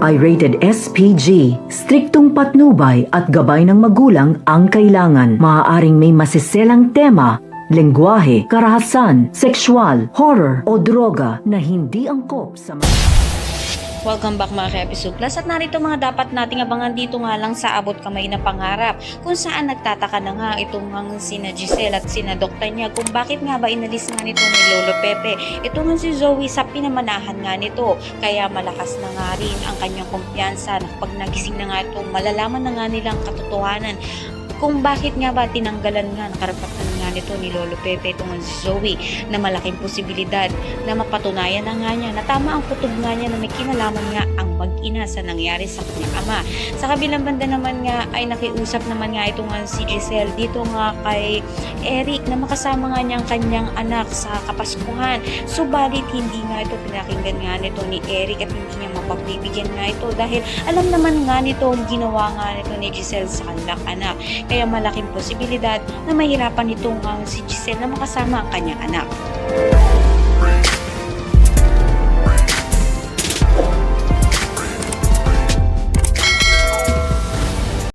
ay rated SPG. Striktong patnubay at gabay ng magulang ang kailangan. Maaaring may masiselang tema, lengguwahe, karahasan, sexual, horror o droga na hindi angkop sa Welcome back mga ka-Episode Plus at narito mga dapat nating abangan dito nga lang sa Abot Kamay na Pangarap kung saan nagtataka na nga itong sina Giselle at sina Dokta niya kung bakit nga ba inalis nga nito ni Lolo Pepe. Ito nga si Zoe sa pinamanahan nga nito kaya malakas na nga rin ang kanyang kumpiyansa na pag nagising na nga ito malalaman na nga nilang katotohanan kung bakit nga ba tinanggalan nga ng karapatan nga nito ni Lolo Pepe itong si Zoe na malaking posibilidad na mapatunayan na nga niya na tama ang kutob nga niya na may kinalaman nga ang mag-ina sa nangyari sa kanyang ama. Sa kabilang banda naman nga ay nakiusap naman nga itong si Giselle dito nga kay Eric na makasama nga niyang kanyang anak sa Kapaskuhan. Subalit hindi nga ito pinakinggan nga nito ni Eric at hindi niya mapagbibigyan nga ito dahil alam naman nga nito ang ginawa nga nito ni Giselle sa kanilang anak. Kaya malaking posibilidad na mahirapan nitong si Giselle na makasama ang kanyang anak.